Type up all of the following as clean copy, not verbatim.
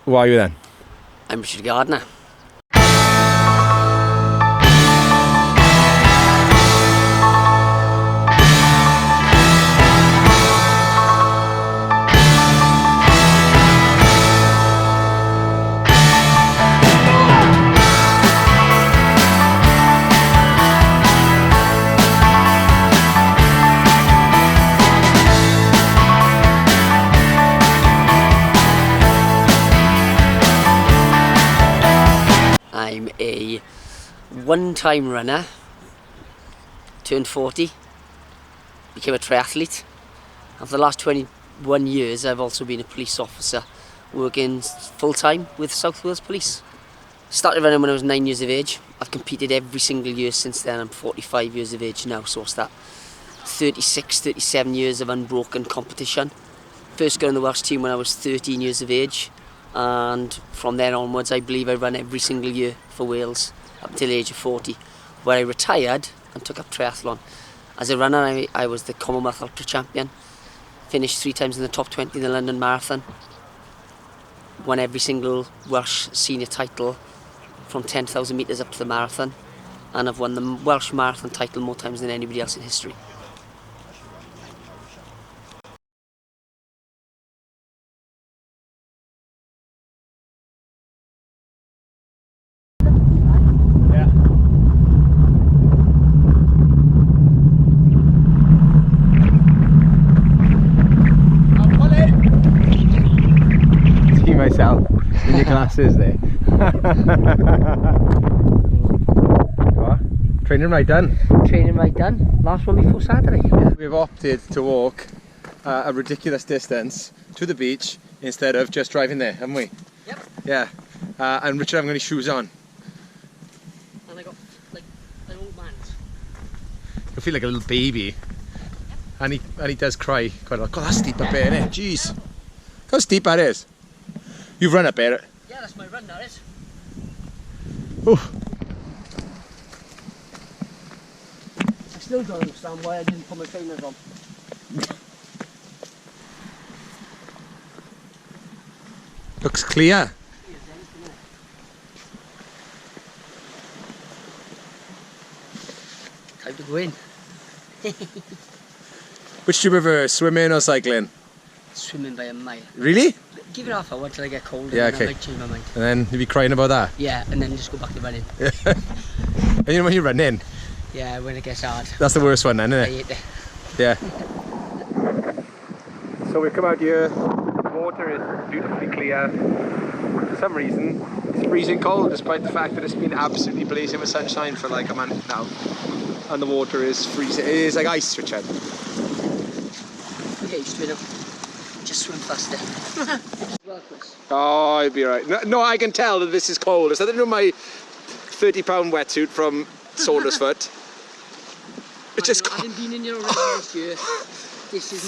Who are you then? I'm Richard Gardiner. I'm a one-time runner, turned 40, became a triathlete, and for the last 21 years I've also been a police officer working full-time with South Wales Police. Started running when I was 9 years of age. I've competed every single year since then. I'm 45 years of age now, so what's that? 36, 37 years of unbroken competition. First got on the Welsh team when I was 13 years of age. And from then onwards I believe I ran every single year for Wales up until the age of 40, where I retired and took up triathlon. As a runner I was the Commonwealth Ultra Champion, finished 3 times in the top 20 in the London Marathon, won every single Welsh senior title from 10,000 metres up to the marathon, and I've won the Welsh Marathon title more times than anybody else in history. Myself in your glasses there. Training right done. Training right done. Last one before Saturday. Yeah. We've opted to walk a ridiculous distance to the beach instead of just driving there, haven't we? Yep. Yeah. And Richard, I've got any shoes on. And I got like an old man's. I feel like a little baby. Yep. And he does cry quite a lot. God, that's steep up there, isn't it? Jeez. Look how steep that is. You've run up there. Yeah, that's my run, that is. Oh. I still don't understand why I didn't put my trainers on. Looks clear. Time to go in. Which do you prefer, swimming or cycling? Swimming by a mile. Really? Give it half an hour till I get cold, Yeah, and okay. I might change my mind. And then you'll be crying about that? Yeah, and then just go back to running. And you know when you're running? Yeah, when it gets hard. That's the worst one then, I isn't it? hate it. Yeah. So we've come out here, the water is beautifully clear. For some reason, it's freezing cold despite the fact that it's been absolutely blazing with sunshine for like a month now. And the water is freezing. It is like ice, Richard. Okay, just swim faster. Well, Chris. Oh, you'll be right. No, I can tell that this is cold. It's nothing to my £30 wetsuit from Saundersfoot. It's just cold. I haven't been in here already this year. This is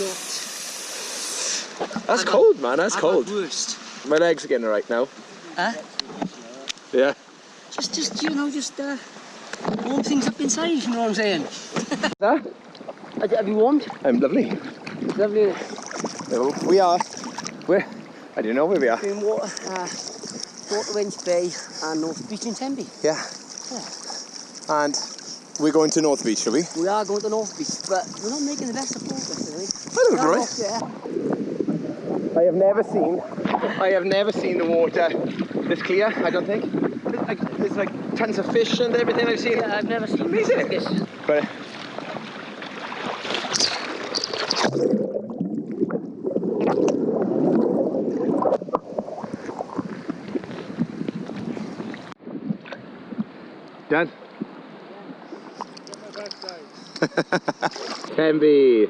not... That's cold, man. That's cold. Worst. My legs are getting alright now. Huh? Yeah. Just you know, warm things up inside, you know what I'm saying? Huh? Have you warmed? I'm lovely. It's lovely, isn't it? We are. Where? I don't know where we are. We're in Waterwinch Bay and North Beach in Tenby. Yeah. And we're going to North Beach, shall we? We are going to North Beach, but we're not making the best of progress, are we? I don't know, right? I have never seen the water this clear, I don't think. There's like tons of fish and everything I've seen. Yeah, I've never seen Amazing. Like this. But done. Tenby.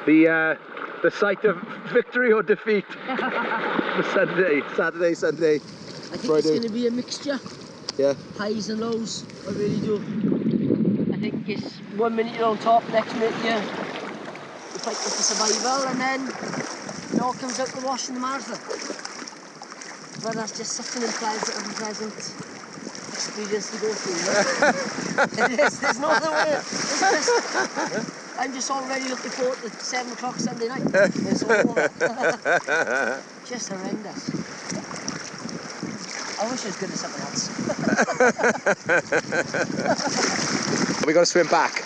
The site of victory or defeat. The Saturday. I think Friday. it's going to be a mixture. Yeah. Highs and lows. I really do. I think it's 1 minute you're on top, next minute you're fighting for survival, and then it all comes out the wash in the marathon. But that's just such an unpleasant experience to go through. There's no other way. I'm just already looking forward to 7 o'clock Sunday night. It's all over. Just horrendous. I wish I was good at something else. We got to swim back.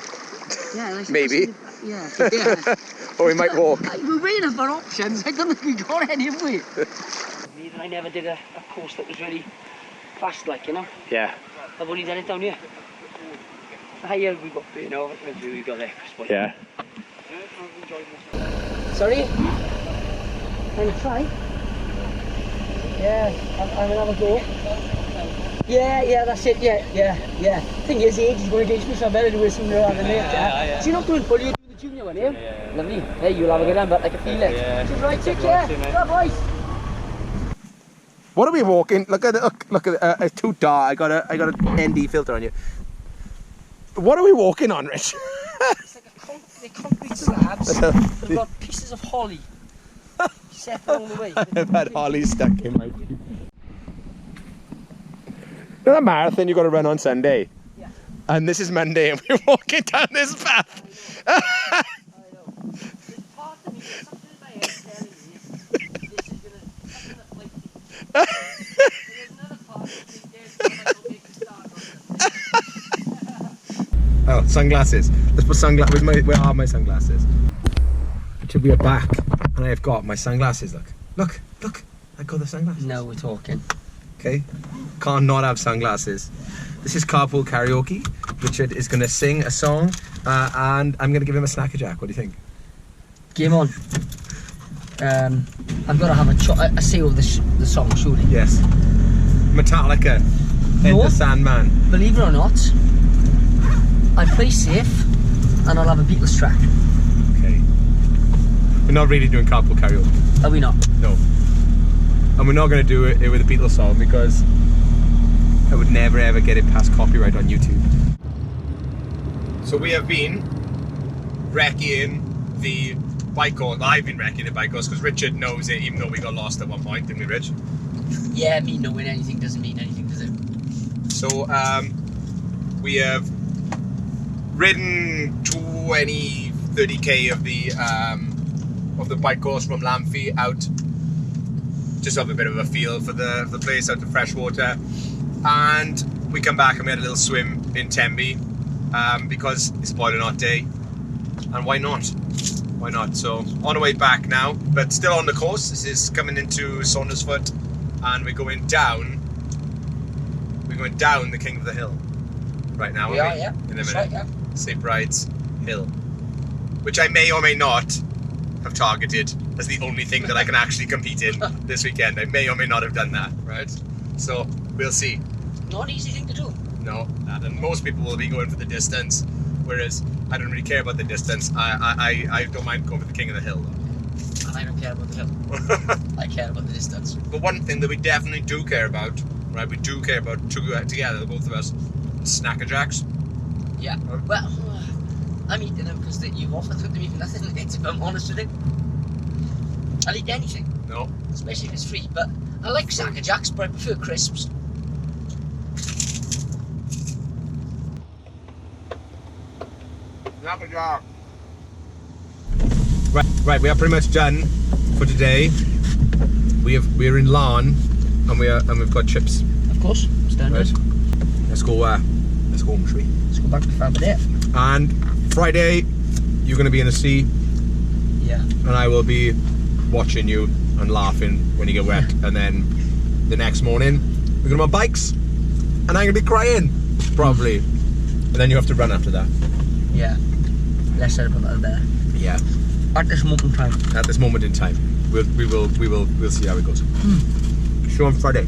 Yeah, like Maybe. Yeah. Or we might walk. We're waiting for options. I don't think we got any, have we? I never did a course that was really fast, like, you know. Yeah. I've only done it down here. Here we got over, we got there. Yeah. Sorry? Can I try? Yeah, I'm gonna have a go. Yeah, that's it, yeah. Thing is, age is going to gauge me, so I better do it sooner rather than later. Yeah. So you're not doing full, you're doing the junior one, yeah? Lovely. Hey, you'll have a good one, but I can feel it. Yeah. Right, take care. Go, boys. What are we walking? Look at it's too dark. I got a ND filter on you. What are we walking on, Rich? It's like they're concrete slabs. They've got pieces of holly set along the way. I've had holly stuck in my feet. You know that marathon you got to run on Sunday? Yeah. And this is Monday and we're walking down this path. I know. There's part of me, there's something in my head telling me this is gonna like there's another part of me there's gonna make me start. Oh, sunglasses. Let's put sunglasses. Where are my sunglasses? Should we are back and I have got my sunglasses. Look. I got the sunglasses. Now we're talking. Okay. Can't not have sunglasses. This is carpool karaoke. Richard is going to sing a song and I'm going to give him a snacker jack. What do you think? Game on. I've got to have a say over the song, surely. Yes. Metallica. Enter Sandman. Believe it or not, I play safe and I'll have a Beatles track. Okay. We're not really doing carpool karaoke. Are we not? No. And we're not going to do it with a Beatles song because I would never ever get it past copyright on YouTube. So we have been wrecking the bike course. I've been wrecking the bike course because Richard knows it, even though we got lost at one point, didn't we, Rich? Yeah, me knowing anything doesn't mean anything, does it? So we have ridden 30k of the bike course from Lamphey out, just have a bit of a feel for the place, out to fresh water, and we come back and we had a little swim in Tenby because it's a boiling hot day, and why not? So on the way back now, but still on the course. This is coming into Saundersfoot and we're going down the King of the Hill right now. We are, yeah. In a minute. Right, yeah. St. Bride's Hill, which I may or may not have targeted as the only thing that I can actually compete in this weekend. I may or may not have done that, right? So we'll see. Not an easy thing to do. No, and most people will be going for the distance, whereas I don't really care about the distance. I don't mind going for the King of the Hill though. And I don't care about the hill. I care about the distance. But one thing that we definitely do care about, right? We do care about together, both of us, snacker jacks. Yeah. Well, I'm eating them because you've offered them to me for nothing, if I'm honest with you. I'll eat anything. No. Especially if it's free, but I like Snacker Jacks, but I prefer crisps. Snacker Jack. Right, we are pretty much done for today. We're in Larne and we've got chips. Of course, standard. Right. Let's go home, shall we? Let's go back to Faberdet. And Friday, you're going to be in the sea. Yeah. And I will be watching you and laughing when you get wet. And then the next morning, we're going to be on bikes. And I'm going to be crying, probably. And then you have to run after that. Yeah. Less said about that better. Yeah. At this moment in time. At this moment in time. We'll see how it goes. See you on Friday.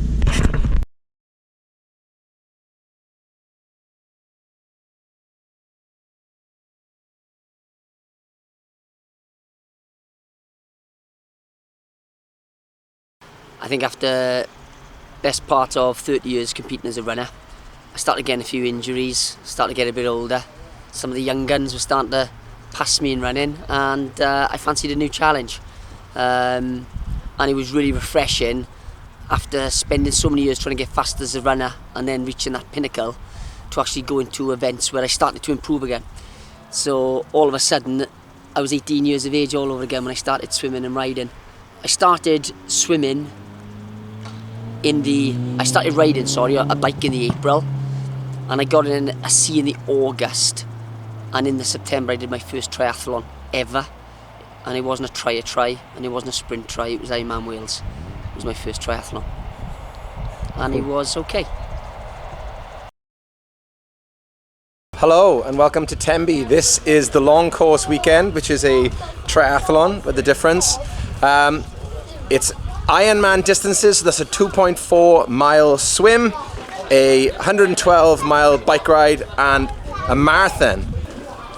I think after best part of 30 years competing as a runner, I started getting a few injuries, started to get a bit older. Some of the young guns were starting to pass me in running, and I fancied a new challenge. And it was really refreshing after spending so many years trying to get fast as a runner and then reaching that pinnacle to actually go into events where I started to improve again. So all of a sudden, I was 18 years of age all over again when I started swimming and riding. I started swimming I started riding, a bike in the April, and I got in a C in the August, and in the September I did my first triathlon ever, and it wasn't a try, and it wasn't a sprint try, it was Ironman Wales. It was my first triathlon, and it was okay. Hello and welcome to Tenby. This is the long course weekend, which is a triathlon, but the difference, it's Ironman distances. So that's a 2.4 mile swim, a 112 mile bike ride, and a marathon.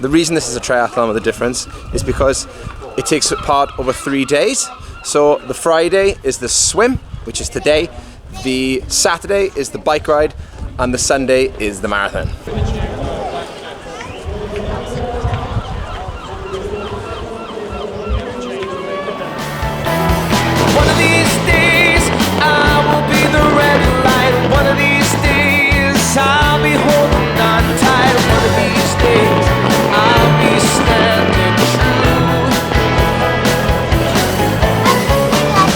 The reason this is a triathlon with the difference is because it takes part over 3 days. So the Friday is the swim, which is today, the Saturday is the bike ride, and the Sunday is the marathon. One of these days I will be the red light. One of these days I'll be holding on tight. One of these days I'll be standing true.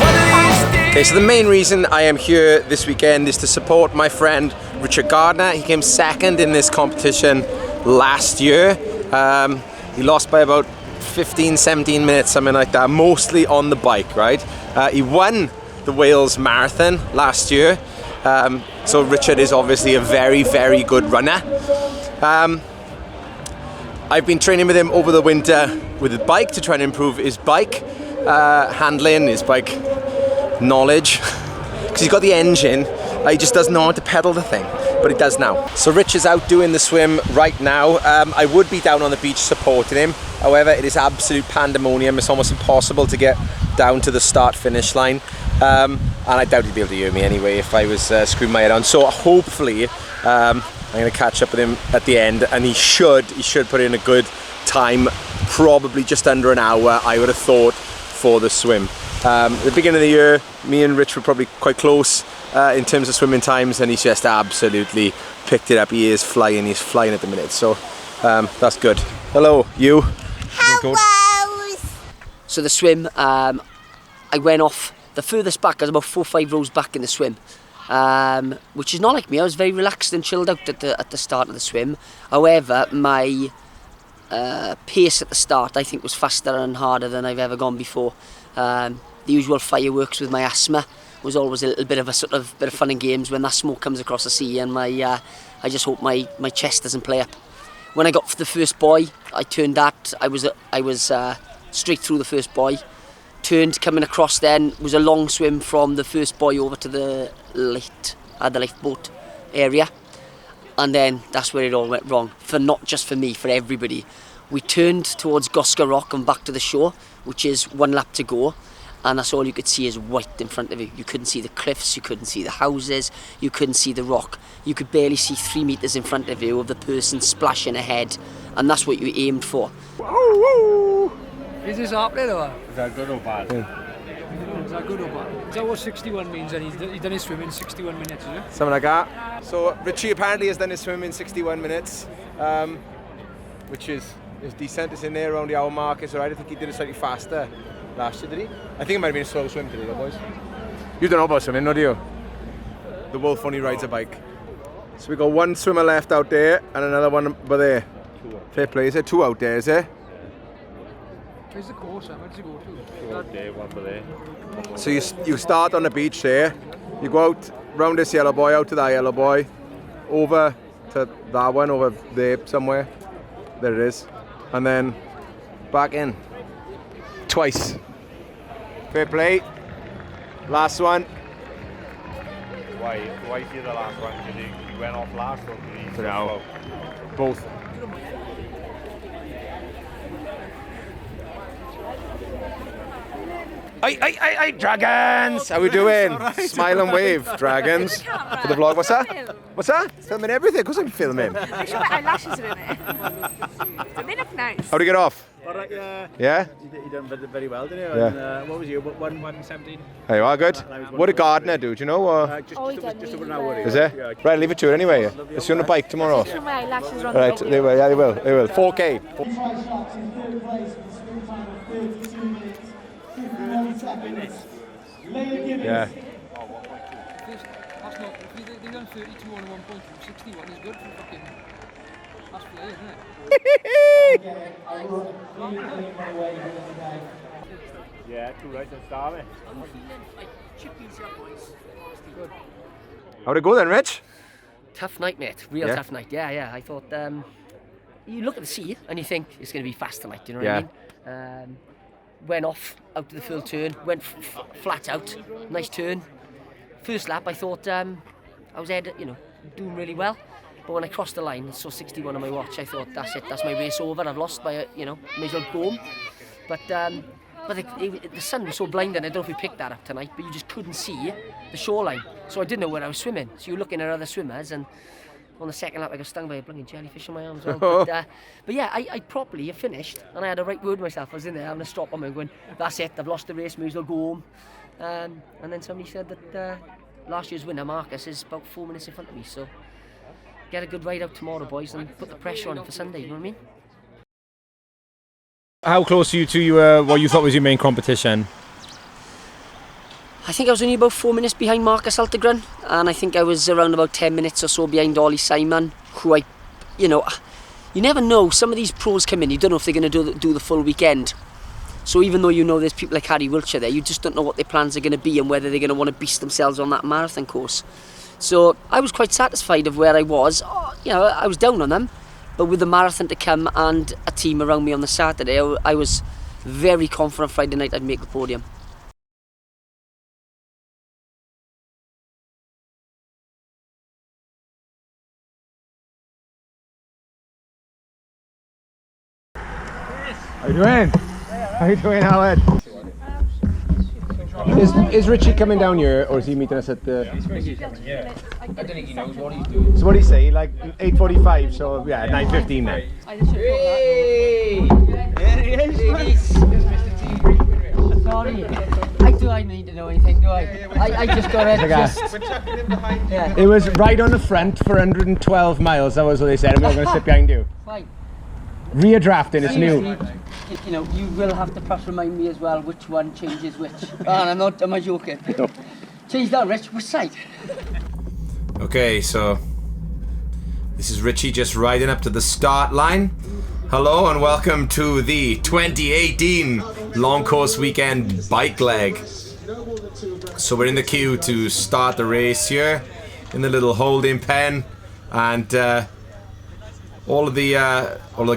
One of these days. Okay, so the main reason I am here this weekend is to support my friend Richard Gardiner. He came second in this competition last year. He lost by about 15, 17 minutes, something like that, mostly on the bike, right? He won the Wales Marathon last year, so Richard is obviously a very, very good runner. I've been training with him over the winter with his bike to try and improve his bike handling, his bike knowledge, because he's got the engine, he just doesn't know how to pedal the thing, but he does now. So Rich is out doing the swim right now. I would be down on the beach supporting him, however it is absolute pandemonium. It's almost impossible to get down to the start-finish line, and I doubt he'd be able to hear me anyway if I was screwing my head on. So hopefully I'm going to catch up with him at the end, and he should put in a good time, probably just under an hour I would have thought, for the swim. At the beginning of the year, me and Rich were probably quite close in terms of swimming times, and he's just absolutely picked it up. He's flying at the minute, so that's good. Hello, you. Hello. So the swim, I went off the furthest back. I was about 4 or 5 rows back in the swim, which is not like me. I was very relaxed and chilled out at the start of the swim. However, my pace at the start I think was faster and harder than I've ever gone before. The usual fireworks with my asthma was always a little bit of bit of fun and games when that smoke comes across the sea, and I just hope my chest doesn't play up. When I got for the first buoy, I turned that. I was straight through the first buoy. Turned, coming across then, was a long swim from the first buoy over to the lifeboat area. And then that's where it all went wrong. Not just for me, for everybody. We turned towards Gosca Rock and back to the shore, which is 1 lap to go. And that's all you could see is white in front of you. You couldn't see the cliffs, you couldn't see the houses, you couldn't see the rock. You could barely see 3 meters in front of you of the person splashing ahead. And that's what you aimed for. Is this happening or? Is that good or bad? Is that good or bad? Is that what 61 means? And he's done his swim in 61 minutes, is it? Something like that. So Richie apparently has done his swim in 61 minutes, which is decent. It's in there around the hour mark. It's alright. I think he did it slightly faster last year, did he? I think it might have been a slow swim today, though, boys. You don't know about swimming, do you? The wolf only rides a bike. So we got 1 swimmer left out there and another one over there. Fair play. Is there 2 out there, is there? Where's the course? Where does it go to? 2 out there, 1 over there. So you start on the beach there, you go out round this yellow buoy, out to that yellow buoy, over to that one over there somewhere. There it is. And then back in. Twice. Fair play. Last one. Why is he the last one? Did he went off last or did he? No. Both. Hey, dragons! How we doing? Right. Smile and wave, dragons. For the vlog. What's that? What's that? Filming everything. Of course I'm filming. I should put eyelashes in it. They look nice. How'd you get off? All right, yeah. Yeah? You done very well, didn't you? Yeah. And, what was you? 1:17. There you are, good. What did Gardiner do? Do you know? Or? Just over an hour. Is it? Yeah. Right, leave it to it anyway. Is she on the bike tomorrow? Show my eyelashes on Right, the they will. Yeah, they will. They will. 4K. Yeah. That's not. If they done 32 on 1.2, 61 is good for fucking. That's play, isn't it? Yeah, too right to start it. How'd it go then, Rich? Tough night, mate. Real Yeah. tough night. Yeah. I thought, you look at the sea and you think it's going to be fast tonight, you know what Yeah. I mean? Went off, out to the full turn, went flat out, nice turn. First lap, I thought I was doing really well. But when I crossed the line, saw 61 on my watch, I thought, that's it, that's my race over. I've lost by, may as well go home. But the sun was so blinding, I don't know if we picked that up tonight, but you just couldn't see the shoreline. So I didn't know where I was swimming. So you're looking at other swimmers, and on the second lap I got stung by a blooming jellyfish on my arm as well. But yeah, I properly finished, and I had a right word with myself. I was in there having a stop on me going, that's it, I've lost the race, may as well go home. And then somebody said that last year's winner, Marcus, is about 4 minutes in front of me. So get a good ride out tomorrow, boys, and put the pressure on it for Sunday, you know what I mean? How close are you to what you thought was your main competition? I think I was only about 4 minutes behind Marcus Altegren, and I think I was around about 10 minutes or so behind Ollie Simon, who you never know. Some of these pros come in, you don't know if they're going to do the full weekend. So even though you know there's people like Harry Wiltshire there, you just don't know what their plans are going to be and whether they're going to want to beast themselves on that marathon course. So I was quite satisfied of where I was. I was down on them, but with the marathon to come and a team around me on the Saturday, I was very confident Friday night I'd make the podium. How you doing? How you doing, Howard? Is Richie coming down here, or is he meeting us at the... I don't think he knows what he's doing. So what do you say, like 8:45, so yeah, 9:15 then. Hey! There he is! Sorry, I need to know anything, do I? I just got it. We're tucking him behind you. It was right on the front for 112 miles, that was what they said, and we were going to sit behind you. Fine. Rear drafting, it's new. You will have to perhaps remind me as well which one changes which. And am I joking? No. Change that, Rich. Which side? Okay, so this is Richie just riding up to the start line. Hello and welcome to the 2018 Long Course Weekend Bike Leg. So we're in the queue to start the race here in the little holding pen, and all of the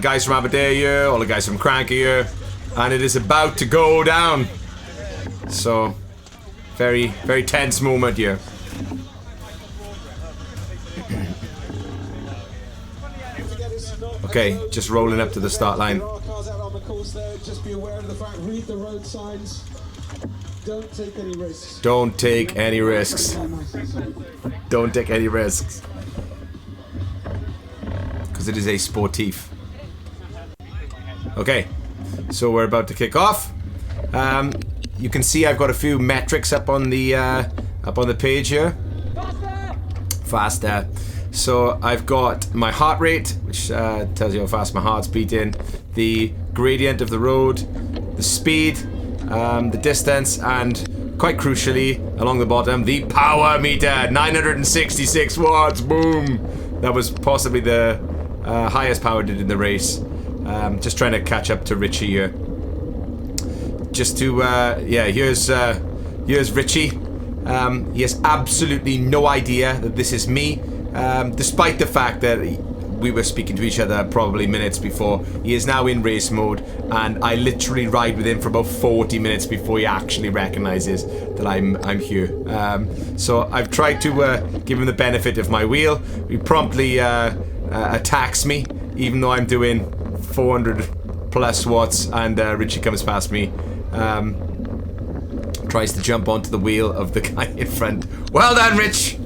guys from Aberdeen here, all the guys from Cranky here, and it is about to go down. So very, very tense moment here. Okay, just rolling up to the start line. Just be aware of the fact, read the road signs. Don't take any risks. Don't take any risks. Don't take any risks. Because it is a sportif. Okay, so we're about to kick off. You can see I've got a few metrics up on the page here. Faster. So I've got my heart rate, which tells you how fast my heart's beating, the gradient of the road, the speed, the distance, and quite crucially, along the bottom, the power meter, 966 watts, boom! That was possibly the highest power did in the race. Just trying to catch up to Richie here. Just to, here's Richie. He has absolutely no idea that this is me. Despite the fact that we were speaking to each other probably minutes before, he is now in race mode, and I literally ride with him for about 40 minutes before he actually recognises that I'm here. So I've tried to give him the benefit of my wheel. He promptly attacks me, even though I'm doing 400 plus watts, and Richie comes past me. Tries to jump onto the wheel of the guy in front. Well done, Rich!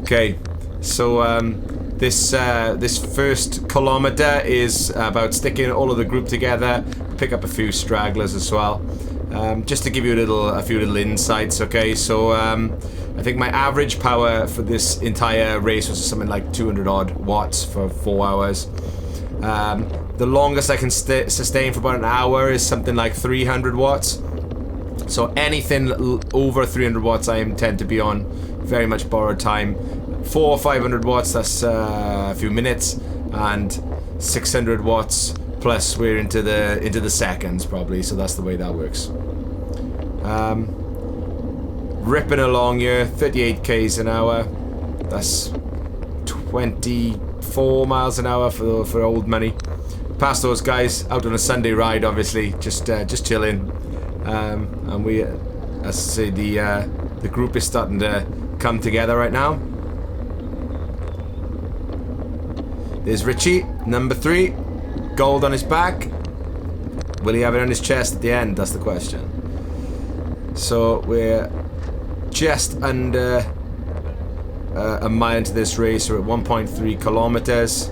Okay, so this first kilometre is about sticking all of the group together, pick up a few stragglers as well. Just to give you a few little insights, okay, so I think my average power for this entire race was something like 200 odd watts for 4 hours. The longest I can sustain for about an hour is something like 300 watts. So anything over 300 watts I tend to be on very much borrowed time. 400 or 500 watts, that's a few minutes, and 600 watts plus we're into the seconds probably, so that's the way that works. Ripping along here, 38 k's an hour, that's 24 miles an hour for old money. Past those guys out on a Sunday ride, obviously, just chilling. And we, as I say, the group is starting to come together right now. There's Richie, number 3, gold on his back. Will he have it on his chest at the end? That's the question. So we're just under a mile into this race. We're at 1.3 kilometers.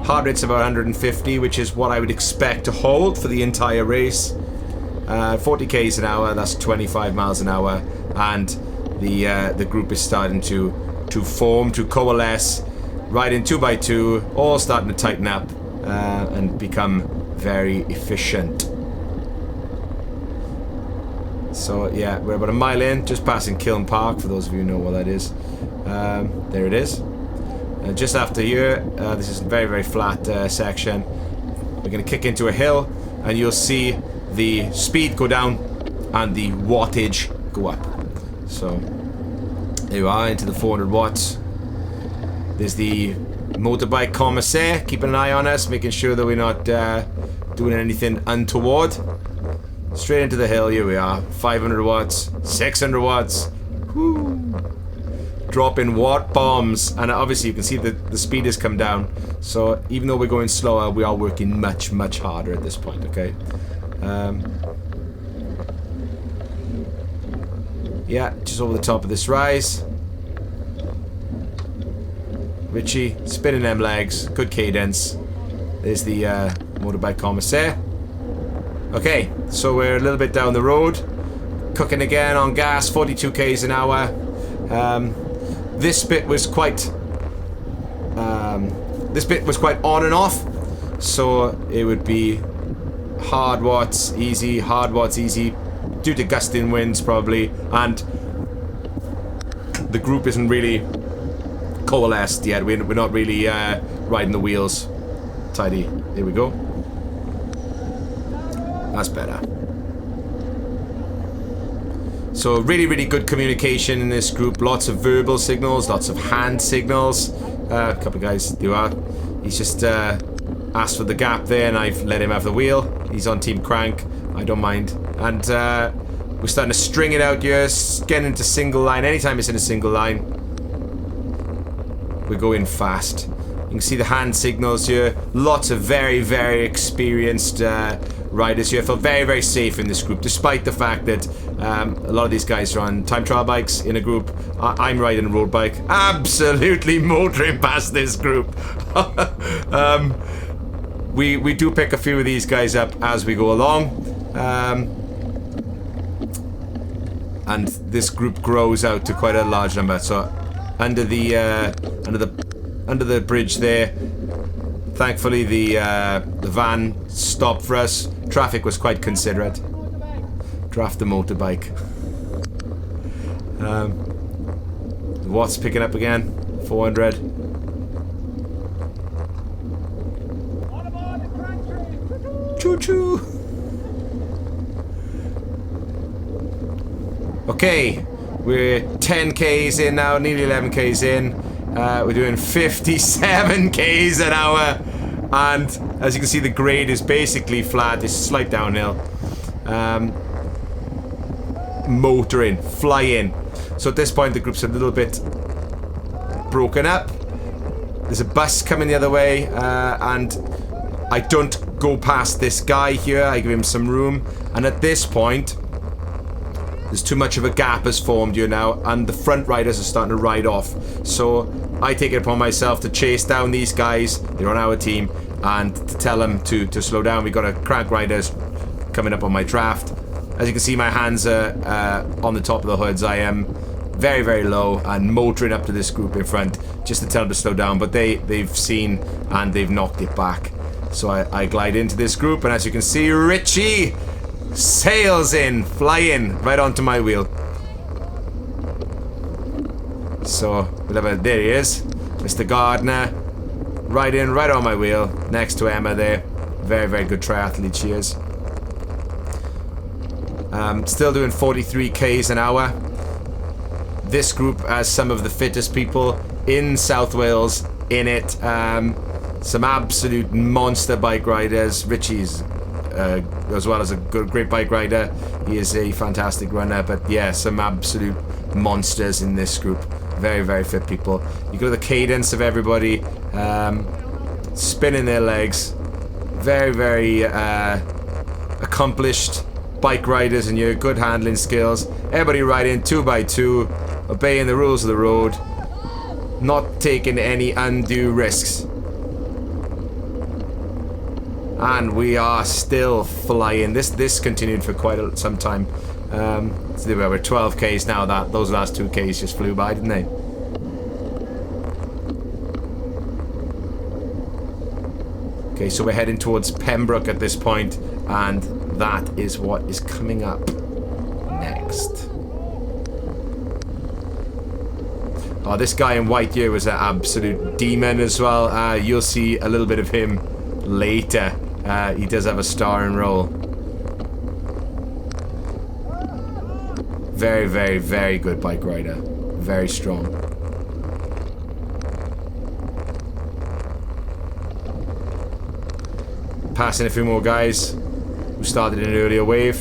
Heart rate's about 150, which is what I would expect to hold for the entire race. 40 k's an hour, that's 25 miles an hour, and the group is starting to form, to coalesce, riding 2x2, all starting to tighten up and become very efficient. So yeah, we're about a mile in, just passing Kiln Park, for those of you who know what that is. There it is. Just after here, this is a very, very flat section. We're going to kick into a hill, and you'll see the speed go down and the wattage go up. So there you are, into the 400 watts. There's the motorbike commissaire keeping an eye on us, making sure that we're not doing anything untoward. Straight into the hill, here we are. 500 watts, 600 watts. Woo. Dropping watt bombs, and obviously you can see that the speed has come down. So even though we're going slower, we are working much, much harder at this point, okay? Yeah, just over the top of this rise. Richie spinning them legs, good cadence. There's the motorbike commissaire. Okay, so we're a little bit down the road, cooking again on gas, 42 k's an hour. This bit was quite on and off, so it would be hard watts easy, due to gusting winds probably, and the group isn't really coalesced yet. We're not really riding the wheels tidy. There we go. That's better. So really, really good communication in this group. Lots of verbal signals, lots of hand signals. A couple of guys do that. He's just asked for the gap there, and I've let him have the wheel. He's on Team Crank. I don't mind. And we're starting to string it out here, getting into single line. Anytime it's in a single line, we're going fast. You can see the hand signals here. Lots of very, very experienced riders here. I feel very, very safe in this group, despite the fact that a lot of these guys are on time trial bikes in a group. I'm riding a road bike, absolutely motoring past this group. We do pick a few of these guys up as we go along, and this group grows out to quite a large number. So under the bridge there, thankfully the van stopped for us. Traffic was quite considerate. Draft the motorbike. The watts picking up again. 400. Choo choo. Okay, we're 10 k's in now, nearly 11 k's in. We're doing 57 k's an hour, and as you can see, the grade is basically flat. It's slight downhill. Motoring, flying. So at this point, the group's a little bit broken up. There's a bus coming the other way, and I don't go past this guy here. I give him some room, and at this point, there's too much of a gap has formed here now, and the front riders are starting to ride off. So I take it upon myself to chase down these guys. They're on our team, and to tell them to slow down. We've got a crank riders coming up on my draft. As you can see, my hands are on the top of the hoods. I am very, very low and motoring up to this group in front just to tell them to slow down. But they've seen and they've knocked it back. So I glide into this group, and as you can see, Richie sails in, flying right onto my wheel. So we'll have there he is, Mr. Gardiner, right in, right on my wheel, next to Emma there. Very, very good triathlete she is. Still doing 43 k's an hour. This group has some of the fittest people in South Wales in it. Some absolute monster bike riders. Richie's as well as a great bike rider. He is a fantastic runner, but yeah, some absolute monsters in this group. Very, very fit people. You got the cadence of everybody spinning their legs. Very, very accomplished bike riders, and your good handling skills. Everybody riding 2x2, obeying the rules of the road, not taking any undue risks. And we are still flying. This continued for quite some time. So we're 12 k's now. Those last 2 k's just flew by, didn't they? Okay, so we're heading towards Pembroke at this point, and that is what is coming up next. Oh, this guy in white here was an absolute demon as well. You'll see a little bit of him later. He does have a starring role. Very, very, very good bike rider. Very strong. Passing a few more guys who started in an earlier wave.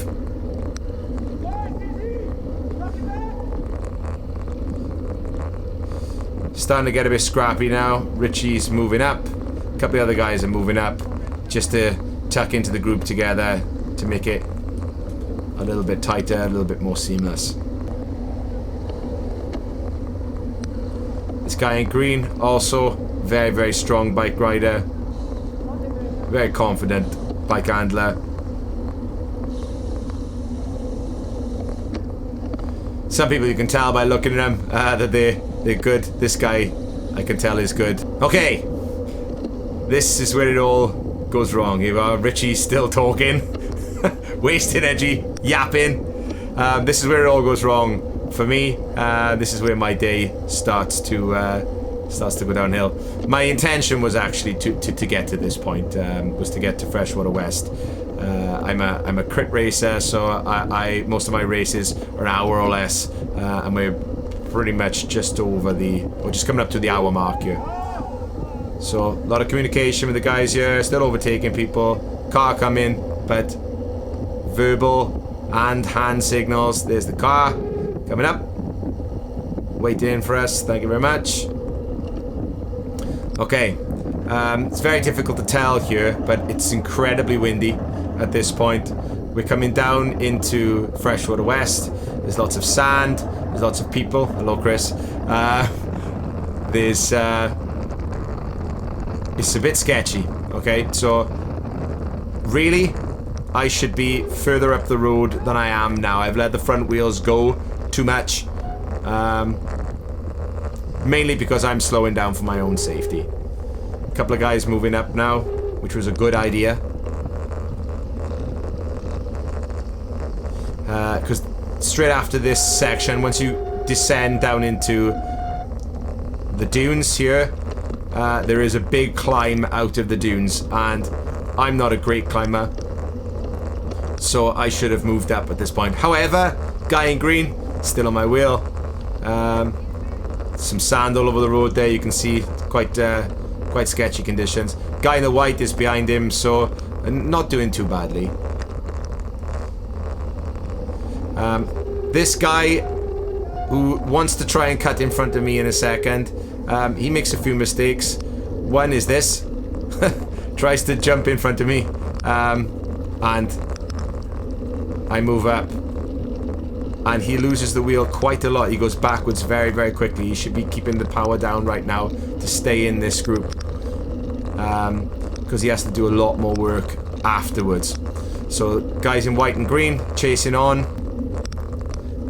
Starting to get a bit scrappy now. Richie's moving up. A couple of other guys are moving up just to tuck into the group together to make it a little bit tighter, a little bit more seamless. This guy in green, also very, very strong bike rider. Very confident bike handler. Some people you can tell by looking at them that they're good. This guy I can tell is good. Okay, this is where it all goes wrong. Here are Richie's still talking, wasting energy, yapping. This is where it all goes wrong for me. This is where my day starts to go downhill. My intention was actually to get to this point, was to get to Freshwater West. I'm a crit racer, so I most of my races are an hour or less, and we're pretty much just over we're just coming up to the hour mark here. So a lot of communication with the guys here, still overtaking people. Car coming, but verbal and hand signals. There's the car coming up, waiting for us. Thank you very much. Okay, it's very difficult to tell here, but it's incredibly windy at this point. We're coming down into Freshwater West. There's lots of sand. There's lots of people. Hello, Chris. It's a bit sketchy. Okay, so really, I should be further up the road than I am now. I've let the front wheels go too much. Mainly because I'm slowing down for my own safety. A couple of guys moving up now, which was a good idea. Because straight after this section, once you descend down into the dunes here, there is a big climb out of the dunes, and I'm not a great climber, so I should have moved up at this point. However, guy in green, still on my wheel. Some sand all over the road there, you can see quite sketchy conditions. Guy in the white is behind him, so not doing too badly. This guy who wants to try and cut in front of me in a second, he makes a few mistakes. One is this. Tries to jump in front of me, and I move up, and he loses the wheel quite a lot. He goes backwards very, very quickly. He should be keeping the power down right now to stay in this group, because he has to do a lot more work afterwards. So guys in white and green chasing on.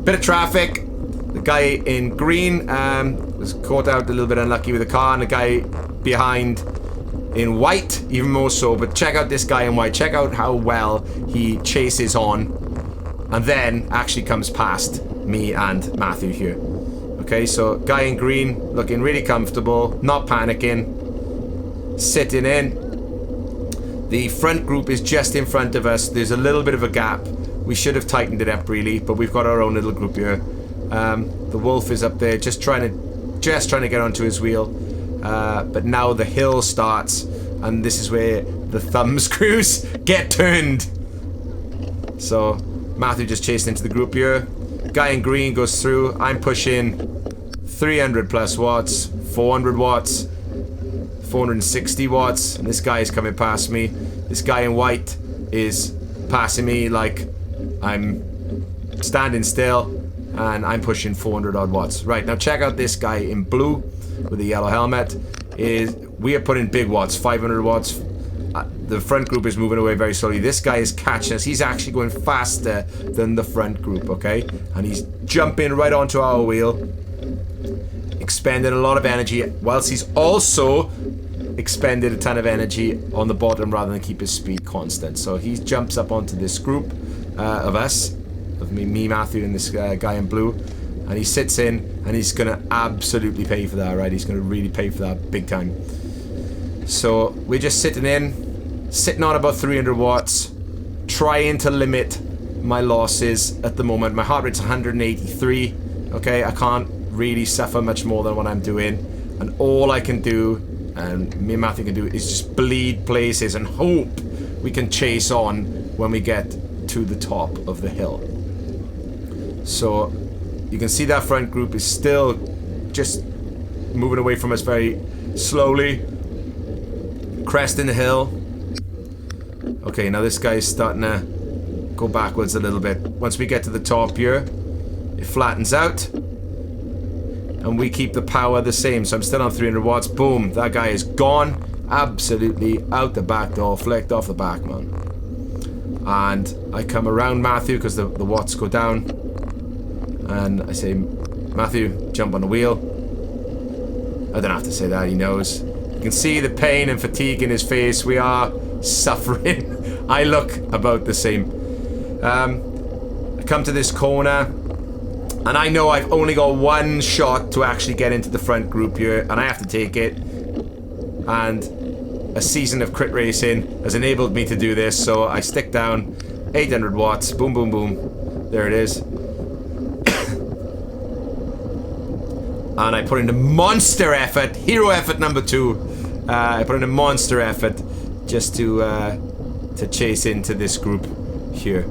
Bit of traffic. The guy in green was caught out a little bit unlucky with the car, and the guy behind in white, even more so. But check out this guy in white. Check out how well he chases on, and then actually comes past me and Matthew here. Okay, so guy in green looking really comfortable, not panicking, sitting in. The front group is just in front of us. There's a little bit of a gap. We should have tightened it up really, but we've got our own little group here. The wolf is up there, just trying to get onto his wheel. But now the hill starts, and this is where the thumb screws get turned. So Matthew just chased into the group here. Guy in green goes through. I'm pushing 300 plus watts, 400 watts, 460 watts, and this guy is coming past me. This guy in white is passing me like I'm standing still, and I'm pushing 400 odd watts. Right, now check out this guy in blue with the yellow helmet. We are putting big watts, 500 watts. The front group is moving away very slowly. This guy is catching us. He's actually going faster than the front group, okay? And he's jumping right onto our wheel, expending a lot of energy, whilst he's also expended a ton of energy on the bottom rather than keep his speed constant. So he jumps up onto this group of us, of me, Matthew, and this guy in blue, and he sits in, and he's gonna absolutely pay for that, right? He's gonna really pay for that big time. So we're just sitting on about 300 watts, trying to limit my losses at the moment. My heart rate's 183. Okay, I can't really suffer much more than what I'm doing, and all I can do, and me and Matthew can do, is just bleed places and hope we can chase on when we get to the top of the hill. So you can see that front group is still just moving away from us very slowly, cresting the hill. Okay, now this guy's starting to go backwards a little bit. Once we get to the top here, it flattens out, and we keep the power the same. So I'm still on 300 watts. Boom, that guy is gone. Absolutely out the back door, flicked off the back, man. And I come around Matthew because the watts go down, and I say, Matthew, jump on the wheel. I don't have to say that, he knows. You can see the pain and fatigue in his face. We are suffering. I look about the same. I come to this corner, and I know I've only got one shot to actually get into the front group here, and I have to take it. And a season of crit racing has enabled me to do this, so I stick down 800 watts. Boom, boom, boom. There it is. And I put in a monster effort, hero effort number 2. I put in a monster effort just to chase into this group here.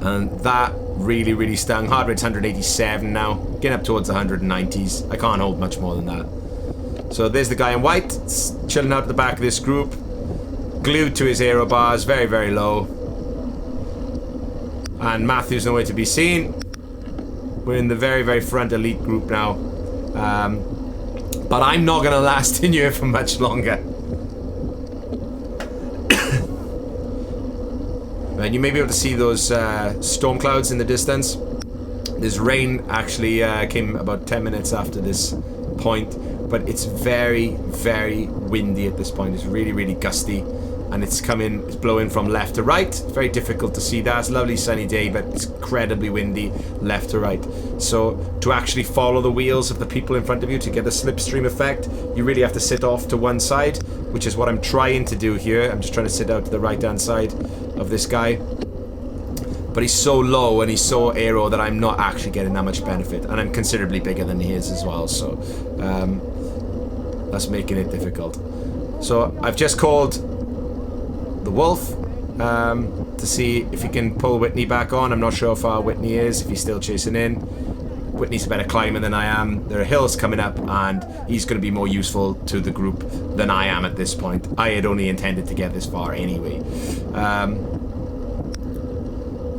And that really, really stung. Heart rate's 187 now, getting up towards the 190s. I can't hold much more than that. So there's the guy in white, chilling out at the back of this group, glued to his aero bars, very, very low. And Matthew's nowhere to be seen. We're in the very, very front elite group now. But I'm not going to last in here for much longer. And you may be able to see those storm clouds in the distance. This rain actually came about 10 minutes after this point. But it's very, very windy at this point. It's really, really gusty. And it's blowing from left to right. It's very difficult to see that. It's a lovely sunny day, but it's incredibly windy left to right. So to actually follow the wheels of the people in front of you to get the slipstream effect, you really have to sit off to one side, which is what I'm trying to do here. I'm just trying to sit out to the right-hand side of this guy. But he's so low and he's so aero that I'm not actually getting that much benefit. And I'm considerably bigger than he is as well, so that's making it difficult. So I've just called the wolf to see if he can pull Whitney back on. I'm not sure how far Whitney is, if he's still chasing in. Whitney's a better climber than I am. There are hills coming up, and he's going to be more useful to the group than I am at this point. I had only intended to get this far anyway.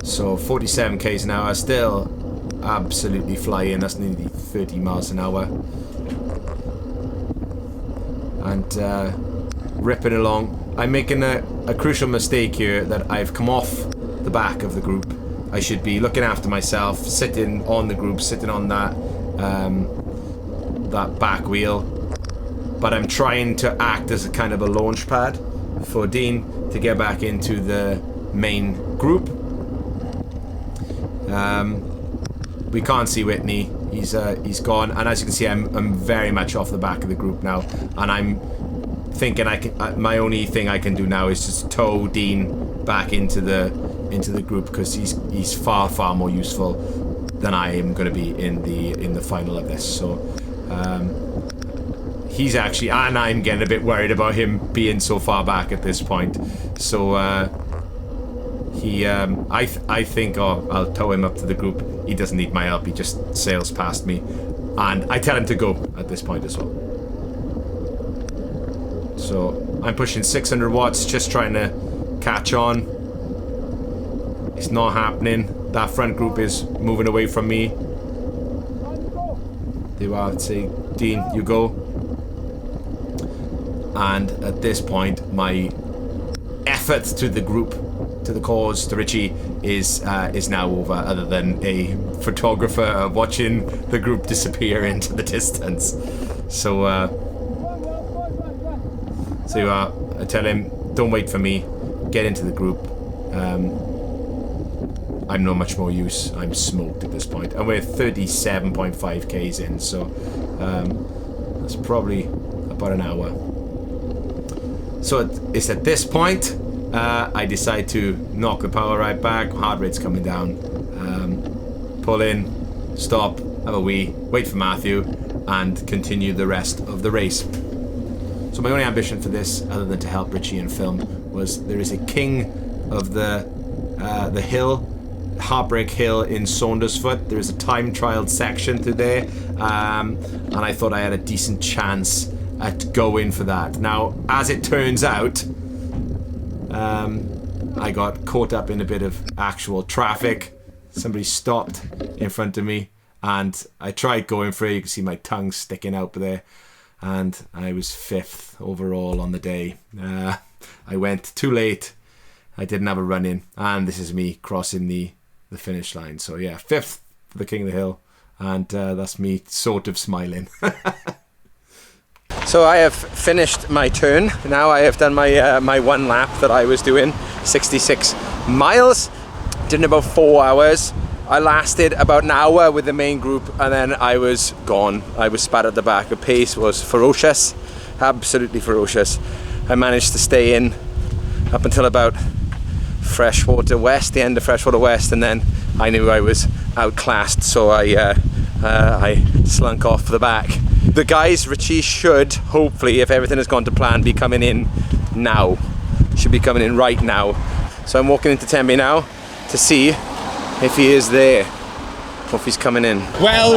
So 47 k's an hour, still absolutely flying. That's nearly 30 miles an hour. And ripping along. I'm making a crucial mistake here, that I've come off the back of the group. I should be looking after myself, sitting on the group, sitting on that that back wheel. but I'm trying to act as a kind of a launch pad for Dean to get back into the main group. We can't see Whitney. He's gone, and as you can see, I'm very much off the back of the group now, and I'm thinking my only thing I can do now is just tow Dean back into the group, because he's far more useful than I am going to be in the final of this. So he's actually, and I'm getting a bit worried about him being so far back at this point. So I think I'll tow him up to the group. He doesn't need my help. He just sails past me, and I tell him to go at this point as well. So I'm pushing 600 watts, just trying to catch on. It's not happening. That front group is moving away from me. They will say, Dean, you go. And at this point, my effort to the group, to the cause, to Richie, is now over, other than a photographer watching the group disappear into the distance. So I tell him, don't wait for me, get into the group. I'm not much more use. I'm smoked at this point, and we're 37.5 k's in, so that's probably about an hour. So it's at this point I decide to knock the power right back. Heart rate's coming down. Pull in, stop, have a wee, wait for Matthew, and continue the rest of the race. So my only ambition for this, other than to help Richie and film, was there is a king of the hill, Heartbreak Hill in Saundersfoot. There is a time-trialed section through there, and I thought I had a decent chance at going for that. Now, as it turns out, I got caught up in a bit of actual traffic. Somebody stopped in front of me, and I tried going for it. You can see my tongue sticking out there, and I was 5th overall on the day. I went too late. I didn't have a run in, and this is me crossing the finish line. So yeah, 5th for the King of the Hill, and that's me sort of smiling. So I have finished my turn. Now I have done my one lap that I was doing, 66 miles. Did in about 4 hours. I lasted about an hour with the main group, and then I was gone. I was spat at the back. The pace was ferocious, absolutely ferocious. I managed to stay in up until about Freshwater West, the end of Freshwater West, and then I knew I was outclassed, so I slunk off the back. The guys, Richie, should hopefully, if everything has gone to plan, be coming in now. Should be coming in right now. So I'm walking into Tenby now to see if he is there, or if he's coming in. Well.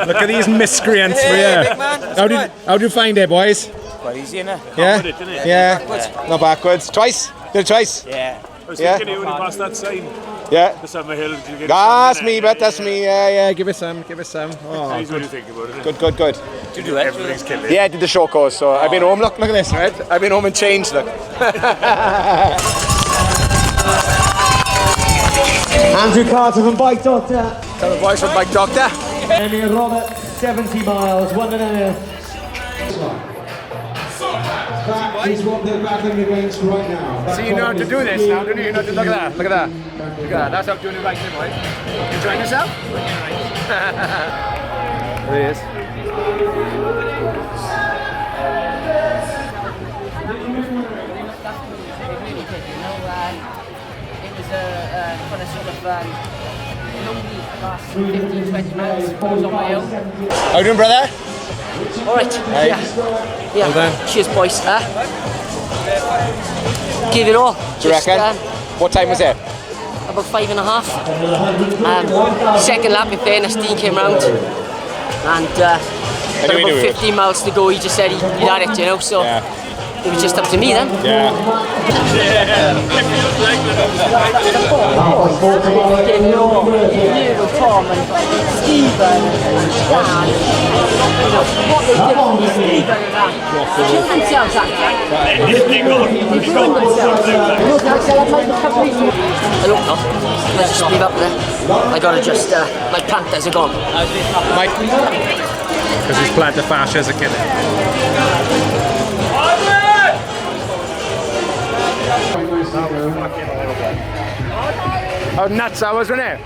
Look at these miscreants for you. How do you find it, boys? Quite easy, innit? Yeah? Yeah. Not backwards. Twice? Did it twice? Yeah. I was thinking you when you passed that sign. Yeah. The Summerill. That's me, but that's me. Yeah. Give us some. Oh, What do you think about it? Good. Did you do it? Everything's killing. Yeah, I did the short course, so I've been home. Look at this, right? I've been home and changed, look. Andrew Carter from Bike Doctor. Tell the boys from Bike Doctor. Emmy and Robert, 70 miles, 1.5. That is what they're battling against right now. So you know how to do this now, don't you? You know how to look at that. Look at that. Look at that. That's how I'm doing it right there, boys. Enjoying yourself? There he is. It was for a sort of lonely last 15-20 miles. I was on my own. How you doing, brother? Alright, Hey. yeah. Well done. Cheers, boys. Give it all. Do you reckon? What time was it? About 5.5. Second lap, in fairness, Dean came round. And got about 15 miles to go. He just said he'd had it, you know, so it was just up to me then. Yeah. Tom and Stephen and Dan, what they did to Stephen and that. They killed themselves actually. They ruined themselves. I don't know. Let's just leave up there. I gotta just, my panthers are gone. because his plantar fascia is a killer. Oh, nuts, I was, wasn't it?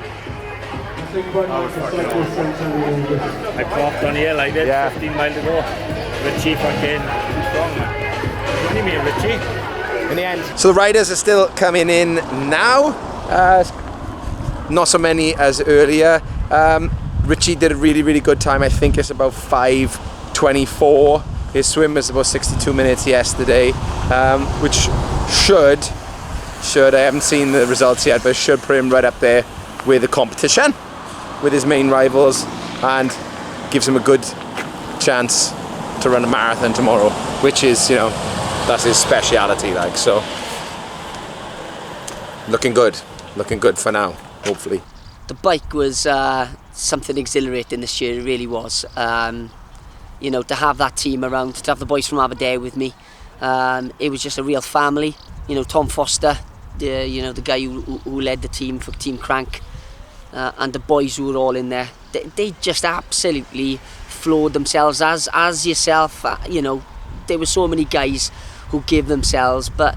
I popped on here like that 15 miles ago. Richie fucking strong, man. What do you mean, Richie? In the end. So the riders are still coming in now. Not so many as earlier. Richie did a really good time. I think it's about 5:24. His swim was about 62 minutes yesterday, which should, I haven't seen the results yet, but should put him right up there with the competition, with his main rivals, and gives him a good chance to run a marathon tomorrow, which is, you know, that's his speciality, like. So looking good for now, hopefully. The bike was something exhilarating this year, it really was. You know, to have that team around, to have the boys from Aberdare with me, it was just a real family. You know, Tom Foster, the guy who led the team for Team Crank, and the boys who were all in there, they just absolutely floored themselves as yourself. You know, there were so many guys who gave themselves, but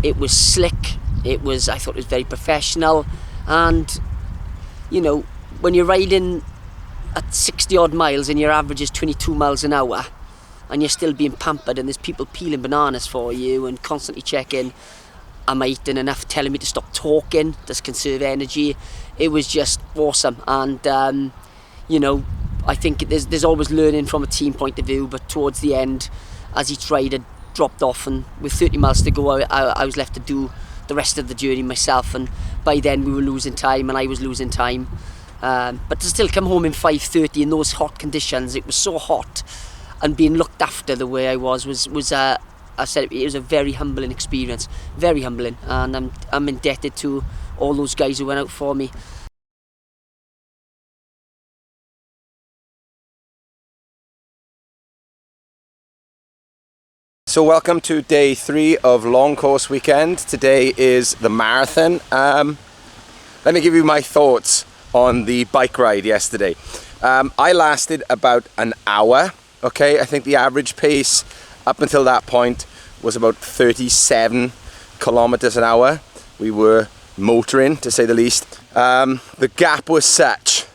it was slick. I thought it was very professional, and you know, when you're riding at 60 odd miles and your average is 22 miles an hour and you're still being pampered and there's people peeling bananas for you and constantly checking, am I eating enough, telling me to stop talking, does conserve energy. It was just awesome. And you know, I think there's always learning from a team point of view, but towards the end, as each rider dropped off and with 30 miles to go, I was left to do the rest of the journey myself, and by then we were losing time and I was losing time. But to still come home in 5:30 in those hot conditions, it was so hot, and being looked after the way I was I said it was a very humbling experience, very humbling, and I'm indebted to all those guys who went out for me. So welcome to day 3 of long course weekend. Today is the marathon. Let me give you my thoughts on the bike ride yesterday. I lasted about an hour. Okay, I think the average pace up until that point was about 37 kilometers an hour. We were motoring, to say the least. The gap was such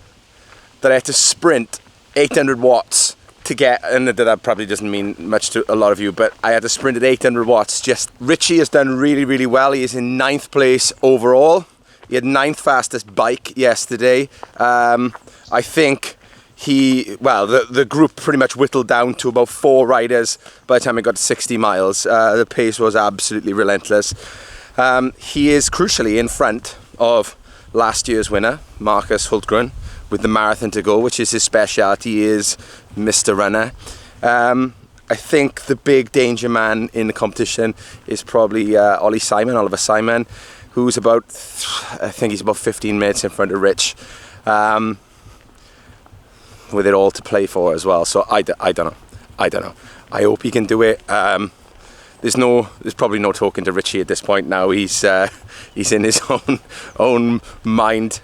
that I had to sprint 800 watts to get, and that probably doesn't mean much to a lot of you, but I had to sprint at 800 watts. Richie has done really well. He is in 9th place overall. He had 9th fastest bike yesterday. I think the group pretty much whittled down to about 4 riders by the time it got to 60 miles. The pace was absolutely relentless. He is crucially in front of last year's winner, Marcus Hultgren, with the marathon to go, which is his speciality. He is Mr. Runner. I think the big danger man in the competition is probably Oliver Simon, who's about, I think he's about 15 minutes in front of Rich, with it all to play for as well. So I don't know. I hope he can do it. There's probably no talking to Richie at this point now. He's in his own mind.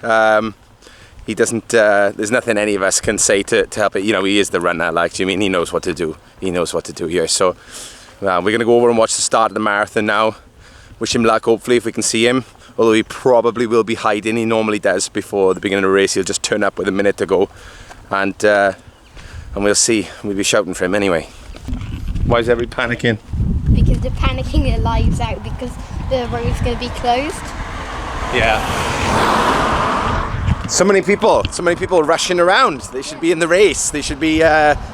He doesn't. There's nothing any of us can say to help it. You know, he is the runner. Like, do you mean he knows what to do? He knows what to do here. So we're gonna go over and watch the start of the marathon now. Wish him luck. Hopefully, if we can see him. Although he probably will be hiding. He normally does before the beginning of the race. He'll just turn up with a minute to go, and we'll see. We'll be shouting for him anyway. Why is everybody panicking? Because they're panicking their lives out because the road's going to be closed. Yeah. So many people rushing around. They should be in the race. They should be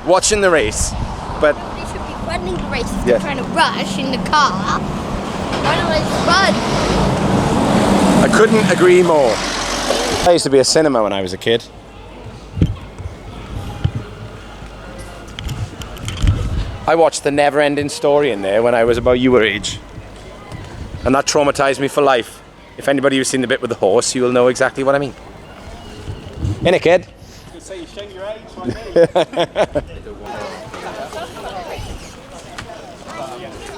watching the race. But they should be running the race. If they're trying to rush in the car, why not let's run? I couldn't agree more. I used to be a cinema when I was a kid. I watched The Never Ending Story in there when I was about your age. And that traumatized me for life. If anybody who's seen the bit with the horse, you will know exactly what I mean. Innit, kid? You can say you showing your age,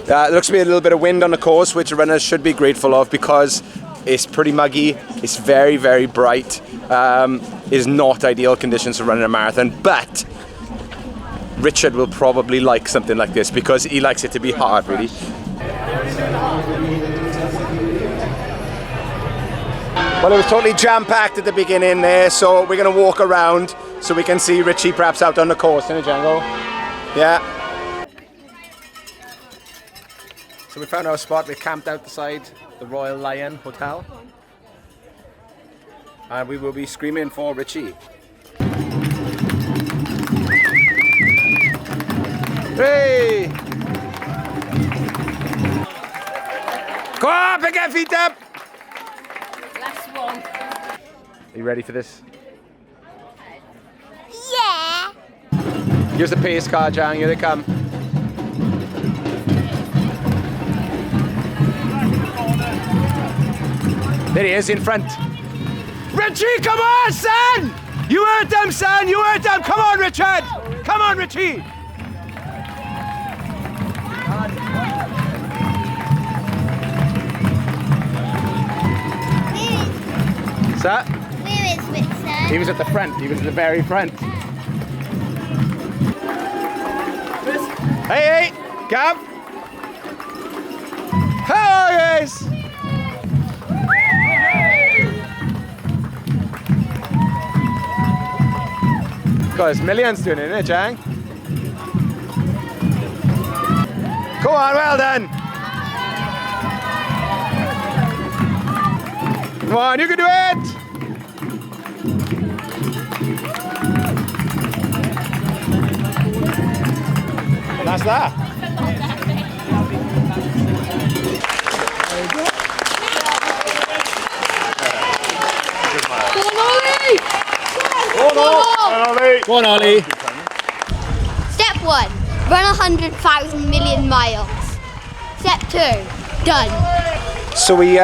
It looks to be a little bit of wind on the course, which runners should be grateful of because it's pretty muggy, it's very, very bright. It's not ideal conditions for running a marathon, but Richard will probably like something like this because he likes it to be hard, really. Well, it was totally jam-packed at the beginning there, so we're going to walk around so we can see Richie perhaps out on the course in a Django. Yeah. So we found our spot. We camped outside the Royal Lion Hotel. And we will be screaming for Richie. Hey! Go on, pick your feet up! Last one. Are you ready for this? Yeah. Here's the pace car, Jang. Here they come. There he is in front. Richie, come on, son! You heard them, son! You heard them! Come on, Richard! Come on, Richie! Sir? Where is Richard? He was at the front. He was at the very front. Hey, hey! Gav! Hello, guys! God, there's millions doing it, isn't it, Jang? Go on, well done! Come on, you can do it! And that's that. Go on, Ollie! Step 1, run 100,000 million miles. Step 2, done. So we